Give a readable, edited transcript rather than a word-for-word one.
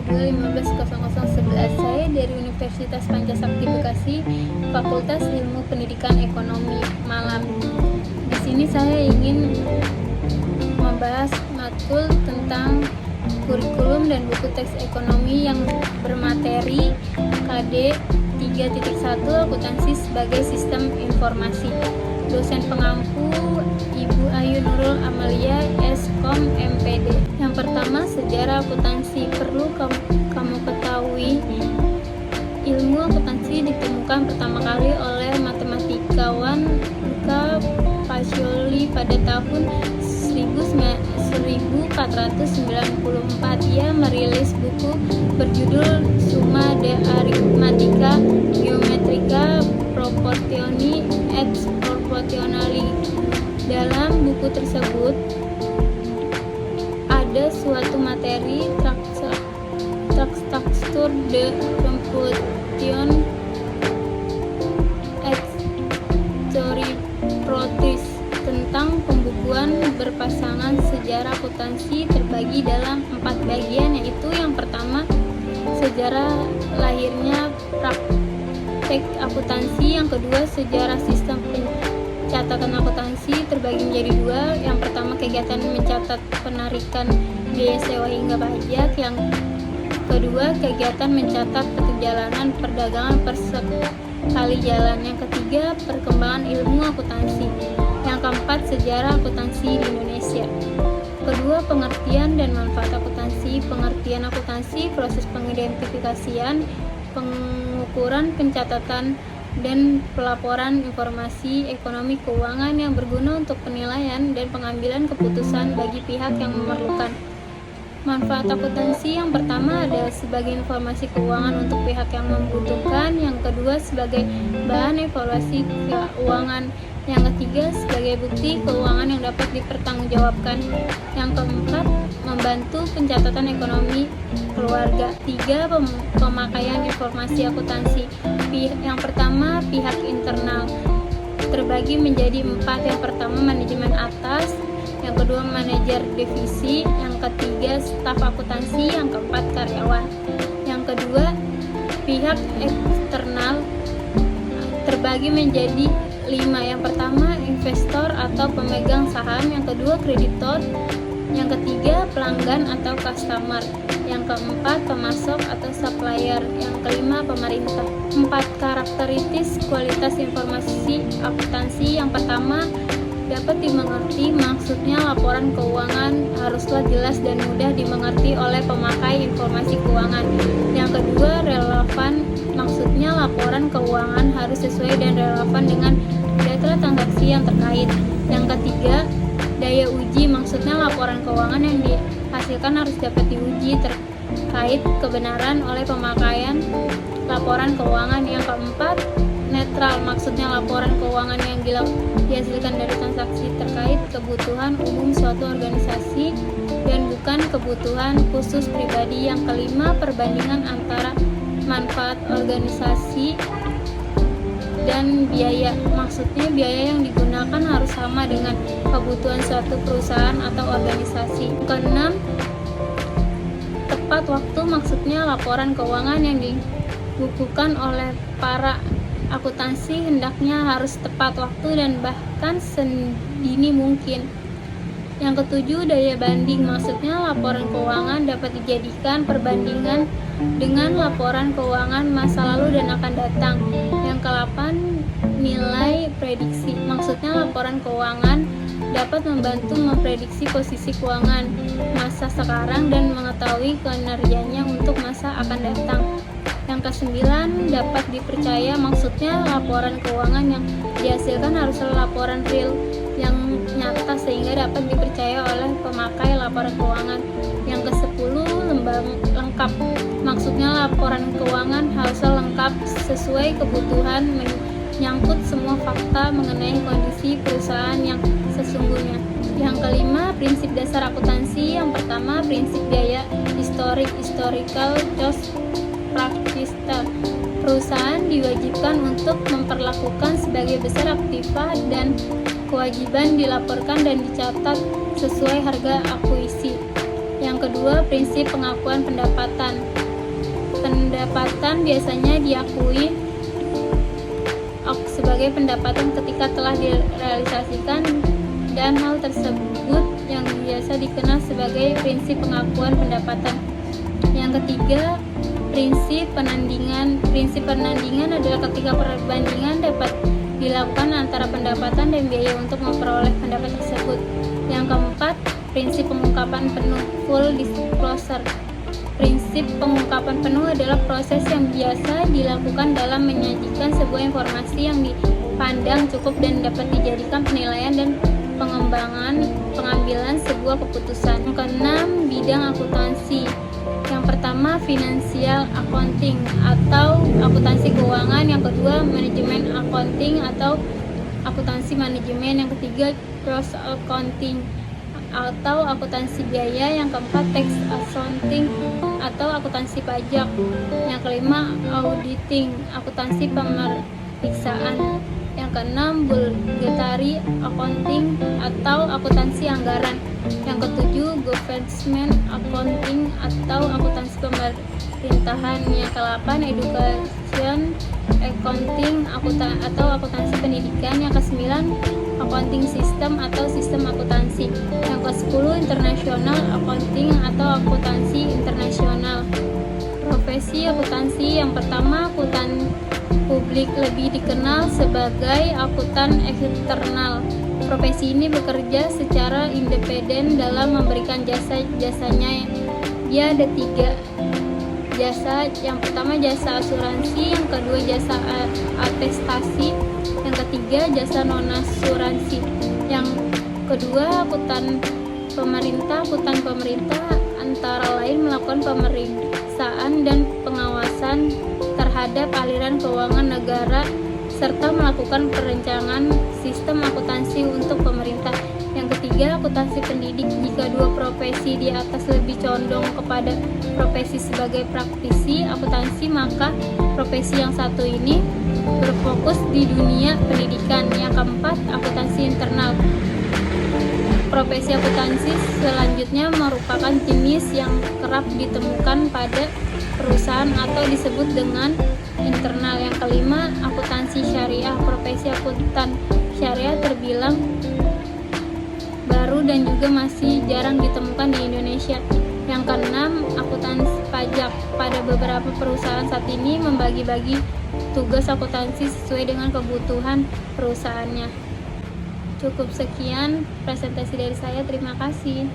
2022-15-0011. Saya dari Universitas Pancasakti Bekasi, Fakultas Ilmu Pendidikan Ekonomi Malam. Di sini saya ingin membahas matkul tentang kurikulum dan buku teks ekonomi yang bermateri KD 3.1 akuntansi sebagai sistem informasi. Dosen pengampu Ibu Ayu Nurul Amalia, Skom MPD. Yang pertama, sejarah akuntansi. Perlu kamu ketahui, ilmu akuntansi ditemukan pertama kali oleh matematikawan Luca Pacioli pada tahun 1494. Ia merilis buku berjudul Summa de Arithmetica Geometrica Proportioni et Proportionali. Dalam buku tersebut ada suatu materi Tractatus de Computation et Theory Protis tentang pembukuan berpasangan. Sejarah akuntansi terbagi dalam 4 bagian, yaitu yang pertama sejarah lahirnya praktek akuntansi, yang kedua sejarah sistem pencatatan akuntansi terbagi menjadi 2. Yang pertama kegiatan mencatat penarikan biaya sewa hingga pajak, yang kedua kegiatan mencatat perjalanan perdagangan per sekali jalan, yang ketiga perkembangan ilmu akuntansi, yang keempat sejarah akuntansi di Indonesia. Kedua, pengertian dan manfaat akuntansi. Pengertian akuntansi, proses pengidentifikasian, pengukuran, pencatatan, dan pelaporan informasi ekonomi keuangan yang berguna untuk penilaian dan pengambilan keputusan bagi pihak yang memerlukan. Manfaat akuntansi yang pertama adalah sebagai informasi keuangan untuk pihak yang membutuhkan, yang kedua sebagai bahan evaluasi keuangan, yang ketiga sebagai bukti keuangan yang dapat dipertanggungjawabkan, yang keempat membantu pencatatan ekonomi keluarga. 3. Pemakaian informasi akuntansi. Yang pertama pihak internal terbagi menjadi 4. Yang pertama manajemen atas, yang kedua manajer divisi, yang ketiga staf akuntansi, yang keempat karyawan. Yang kedua pihak eksternal terbagi menjadi 5. Yang pertama investor atau pemegang saham, yang kedua kreditor, yang ketiga pelanggan atau customer, yang keempat pemasok atau supplier, yang kelima pemerintah. 4. Karakteristik kualitas informasi akuntansi. Yang pertama dapat dimengerti, maksudnya laporan keuangan haruslah jelas dan mudah dimengerti oleh pemakai informasi keuangan. Yang kedua relevan, maksudnya laporan keuangan harus sesuai dan relevan dengan data transaksi yang terkait. Yang ketiga daya uji, maksudnya laporan keuangan yang dihasilkan harus dapat diuji terkait kebenaran oleh pemakaian laporan keuangan. Yang keempat netral, maksudnya laporan keuangan yang dihasilkan dari transaksi terkait kebutuhan umum suatu organisasi dan bukan kebutuhan khusus pribadi. Yang kelima perbandingan antara manfaat organisasi dan biaya, maksudnya biaya yang digunakan harus sama dengan kebutuhan suatu perusahaan atau organisasi. Keenam, tepat waktu, maksudnya laporan keuangan yang dibukukan oleh para akuntansi hendaknya harus tepat waktu dan bahkan sedini mungkin. Yang ketujuh daya banding, maksudnya laporan keuangan dapat dijadikan perbandingan dengan laporan keuangan masa lalu dan akan datang. Yang ke-8 nilai prediksi, maksudnya laporan keuangan dapat membantu memprediksi posisi keuangan masa sekarang dan mengetahui kinerjanya untuk masa akan datang. Yang ke-9 dapat dipercaya, maksudnya laporan keuangan yang dihasilkan haruslah laporan real yang nyata sehingga dapat dipercaya oleh pemakai laporan keuangan. Yang ke-10 lengkap, maksudnya laporan keuangan haruslah lengkap sesuai kebutuhan, menyangkut semua fakta mengenai kondisi perusahaan yang sesungguhnya. Yang kelima prinsip dasar akuntansi. Yang pertama prinsip biaya historical cost practice. Perusahaan diwajibkan untuk memperlakukan sebagai besar aktiva dan kewajiban dilaporkan dan dicatat sesuai harga akuisisi. Yang Yang kedua, prinsip pengakuan pendapatan. Pendapatan biasanya diakui sebagai pendapatan ketika telah direalisasikan, dan hal tersebut yang biasa dikenal sebagai prinsip pengakuan pendapatan. Yang ketiga, prinsip penandingan. Prinsip penandingan adalah ketika perbandingan dapat dilakukan antara pendapatan dan biaya untuk memperoleh pendapat tersebut. Yang keempat, prinsip pengungkapan penuh, full disclosure. Prinsip pengungkapan penuh adalah proses yang biasa dilakukan dalam menyajikan sebuah informasi yang dipandang cukup dan dapat dijadikan penilaian dan pengambilan sebuah keputusan. Yang keenam, bidang akuntansi. Yang pertama, financial accounting atau akuntansi keuangan. Yang kedua, manajemen accounting atau akuntansi manajemen. Yang ketiga, gross accounting atau akuntansi biaya. Yang keempat, tax accounting atau akuntansi pajak. Yang kelima, auditing, akuntansi pemeriksaan. Yang keenam, budgetary accounting atau akuntansi anggaran. Yang ketujuh, government accounting atau akuntansi pemerintahan. Yang kedelapan, education accounting atau akuntansi pendidikan. Yang kesembilan, accounting system atau sistem akuntansi. Yang ke-10, international accounting atau akuntansi internasional. Profesi akuntansi. Yang pertama, akuntan publik, lebih dikenal sebagai akuntan eksternal. Profesi ini bekerja secara independen dalam memberikan jasa-jasanya. Dia ada 3 jasa. Yang pertama, jasa asuransi. Yang kedua, jasa atestasi. Yang ketiga, jasa non-asuransi. Yang kedua, akuntan pemerintah. Akuntan pemerintah antara lain melakukan pemeriksaan dan pengawasan terhadap aliran keuangan negara serta melakukan perencanaan sistem akuntansi untuk pemerintah. Yang ketiga, akuntansi pendidik. Jika dua profesi di atas lebih condong kepada profesi sebagai praktisi akuntansi, maka profesi yang satu ini berfokus di dunia pendidikan. Yang keempat, akuntansi internal. Profesi akuntansi selanjutnya merupakan jenis yang kerap ditemukan pada perusahaan atau disebut dengan internal. Yang kelima, akuntansi syariah. Profesi akuntan syariah terbilang baru dan juga masih jarang ditemukan di Indonesia. Yang keenam, akuntansi pajak. Pada beberapa perusahaan saat ini membagi-bagi tugas akuntansi sesuai dengan kebutuhan perusahaannya. Cukup sekian presentasi dari saya. Terima kasih.